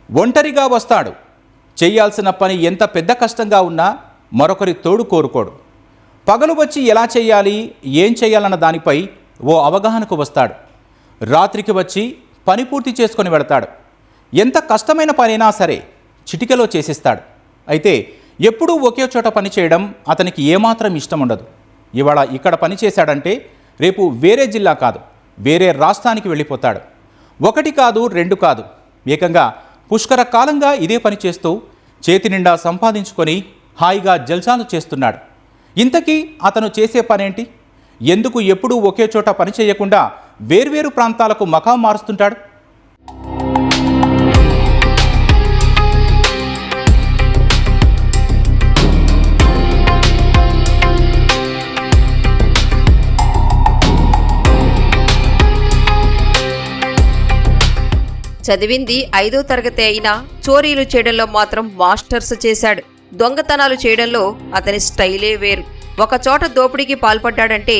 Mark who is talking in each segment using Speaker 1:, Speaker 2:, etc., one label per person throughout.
Speaker 1: ఒంటరిగా వస్తాడు. చేయాల్సిన పని ఎంత పెద్ద కష్టంగా ఉన్నా మరొకరి తోడు కోరుకోడు. పగలు వచ్చి ఎలా చేయాలి, ఏం చేయాలన్న దానిపై ఓ అవగాహనకు వస్తాడు. రాత్రికి వచ్చి పని పూర్తి చేసుకొని వెళతాడు. ఎంత కష్టమైన పనైనా సరే చిటికెలో చేసిస్తాడు. అయితే ఎప్పుడూ ఒకే చోట పని చేయడం అతనికి ఏమాత్రం ఇష్టం ఉండదు. ఇవాళ ఇక్కడ పని చేశాడంటే రేపు వేరే జిల్లా కాదు, వేరే రాష్ట్రానికి వెళ్ళిపోతాడు. ఒకటి కాదు, రెండు కాదు, ఏకంగా పుష్కర కాలంగా ఇదే పని చేస్తూ చేతి నిండా సంపాదించుకొని హాయిగా జల్సాలు చేస్తున్నాడు. ఇంతకీ అతను చేసే పనేంటి? ఎందుకు ఎప్పుడూ ఒకే చోట పని చేయకుండా వేర్వేరు ప్రాంతాలకు మకాం మారుస్తుంటాడు?
Speaker 2: చదివింది 5వ తరగతి అయినా చోరీలు చేయడంలో మాత్రం మాస్టర్స్ చేశాడు. దొంగతనాలు చేయడంలో అతని స్టైలే వేరు. ఒక చోట దోపిడీకి పాల్పడ్డాడంటే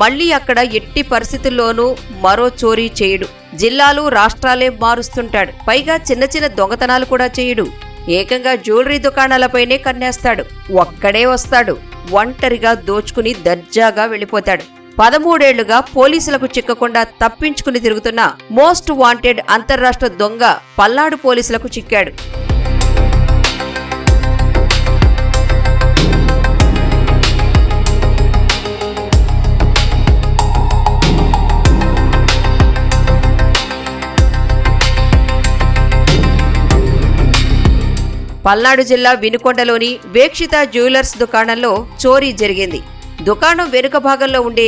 Speaker 2: మళ్లీ అక్కడ ఎట్టి పరిస్థితుల్లోనూ మరో చోరీ చేయడు. జిల్లాలు, రాష్ట్రాలే మారుస్తుంటాడు. పైగా చిన్న చిన్న దొంగతనాలు కూడా చేయడు. ఏకంగా జ్యువెలరీ దుకాణాలపైనే కన్నేస్తాడు. ఒక్కడే వస్తాడు. ఒంటరిగా దోచుకుని దర్జాగా వెళ్ళిపోతాడు. 13 ఏళ్లుగా పోలీసులకు చిక్కకుండా తప్పించుకుని తిరుగుతున్న మోస్ట్ వాంటెడ్ అంతర్రాష్ట్ర దొంగ పల్నాడు పోలీసులకు చిక్కాడు. పల్నాడు జిల్లా వినుకొండలోని వీక్షిత జ్యువెలర్స్ దుకాణంలో చోరీ జరిగింది. దుకాణం వెనుక భాగంలో ఉండే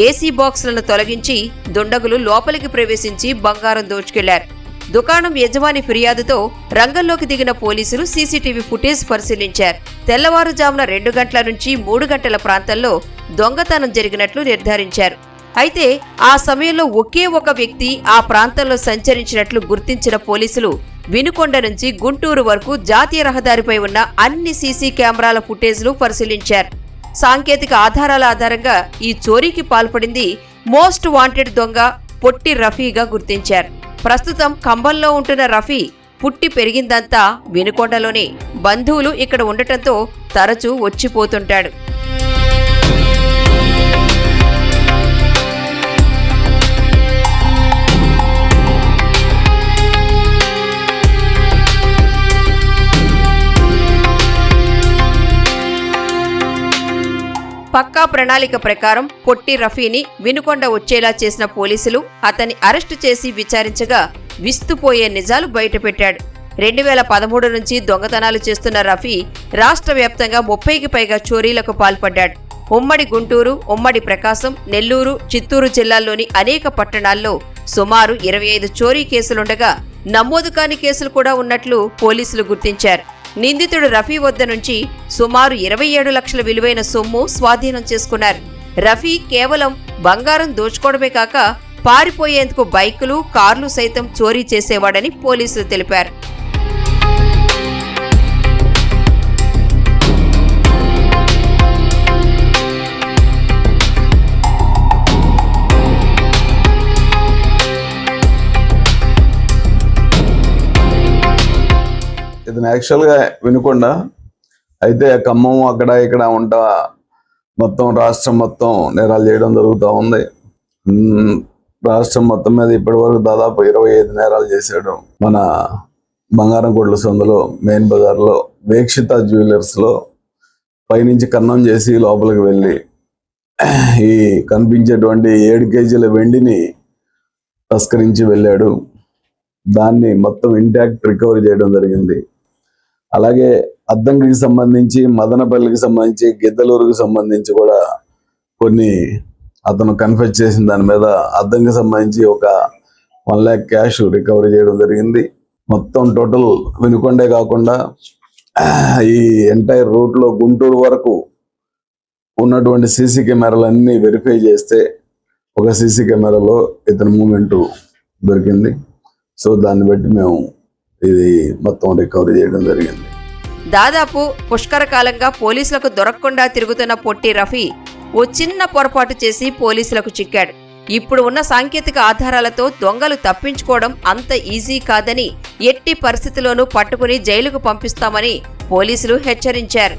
Speaker 2: ఏసీ బాక్సులను తొలగించి దుండగులు లోపలికి ప్రవేశించి బంగారం దోచుకెళ్లారు. దుకాణం యజమాని ఫిర్యాదుతో రంగంలోకి దిగిన పోలీసులు సీసీటీవీ ఫుటేజ్ పరిశీలించారు. తెల్లవారుజామున 2 గంటల నుంచి 3 గంటల ప్రాంతంలో దొంగతనం జరిగినట్లు నిర్ధారించారు. అయితే ఆ సమయంలో ఒకే ఒక వ్యక్తి ఆ ప్రాంతంలో సంచరించినట్లు గుర్తించిన పోలీసులు వినుకొండ నుంచి గుంటూరు వరకు జాతీయ రహదారిపై ఉన్న అన్ని సీసీ కెమెరాల ఫుటేజ్లు పరిశీలించారు. సాంకేతిక ఆధారాల ఆధారంగా ఈ చోరీకి పాల్పడింది మోస్ట్ వాంటెడ్ దొంగ పొట్టి రఫీగా గుర్తించారు. ప్రస్తుతం ఖమ్మంలో ఉంటున్న రఫీ పుట్టి పెరిగిందంతా వినుకొండలోనే. బంధువులు ఇక్కడ ఉండటంతో తరచూ వచ్చిపోతుంటాడు. పక్కా ప్రణాళిక ప్రకారం పొట్టి రఫీని వినుకొండ వచ్చేలా చేసిన పోలీసులు అతన్ని అరెస్టు చేసి విచారించగా విస్తుపోయే నిజాలు బయటపెట్టాడు. 2013 నుంచి దొంగతనాలు చేస్తున్న రఫీ రాష్ట్ర వ్యాప్తంగా 30కి పైగా చోరీలకు పాల్పడ్డాడు. ఉమ్మడి గుంటూరు, ఉమ్మడి ప్రకాశం, నెల్లూరు, చిత్తూరు జిల్లాల్లోని అనేక పట్టణాల్లో సుమారు 25 చోరీ కేసులుండగా నమోదు కాని కేసులు కూడా ఉన్నట్లు పోలీసులు గుర్తించారు. నిందితుడు రఫీ వద్ద నుంచి సుమారు 27 లక్షల విలువైన సొమ్ము స్వాధీనం చేసుకున్నారు. రఫీ కేవలం బంగారం దోచుకోవడమే కాక పారిపోయేందుకు బైకులు, కార్లు సైతం చోరీ చేసేవాడని పోలీసులు తెలిపారు.
Speaker 3: ఇతను యాక్చువల్గా వినుకొండ అయితే ఖమ్మం అక్కడ ఇక్కడ ఉంటా మొత్తం రాష్ట్రం మొత్తం నేరాలు చేయడం జరుగుతూ ఉంది. రాష్ట్రం మొత్తం మీద ఇప్పటి వరకు దాదాపు 25 నేరాలు చేశాడు. మన బంగారం కొట్ల సందులో మెయిన్ బజార్లో వీక్షిత జ్యువెలర్స్లో పైనుంచి కన్నం చేసి లోపలికి వెళ్ళి ఈ కనిపించేటువంటి 7 కేజీల వెండిని తస్కరించి వెళ్ళాడు. దాన్ని మొత్తం ఇంటాక్ట్ రికవరీ చేయడం జరిగింది. అలాగే అద్దంకికి సంబంధించి, మదనపల్లికి సంబంధించి, గిద్దలూరుకి సంబంధించి కూడా కొన్ని అతను కన్ఫెస్ చేసిన దాని మీద అద్దంకి సంబంధించి ఒక 1 lakh క్యాష్ రికవరీ చేయడం జరిగింది. మొత్తం టోటల్ వినుకొండే కాకుండా ఈ ఎంటైర్ రూట్లో గుంటూరు వరకు ఉన్నటువంటి సీసీ కెమెరాలన్నీ వెరిఫై చేస్తే ఒక సీసీ కెమెరాలో ఇతని మూమెంట్ దొరికింది. సో దాన్ని బట్టి మేము ఇది మొత్తం రికవరీ చేయడం జరిగింది.
Speaker 2: దాదాపు పుష్కర కాలంగా పోలీసులకు దొరకకుండా తిరుగుతున్న పొట్టి రఫీ ఓ చిన్న పొరపాటు చేసి పోలీసులకు చిక్కాడు. ఇప్పుడు ఉన్న సాంకేతిక ఆధారాలతో దొంగలు తప్పించుకోవడం అంత ఈజీ కాదని, ఎట్టి పరిస్థితిలోనూ పట్టుకుని జైలుకు పంపిస్తామని పోలీసులు హెచ్చరించారు.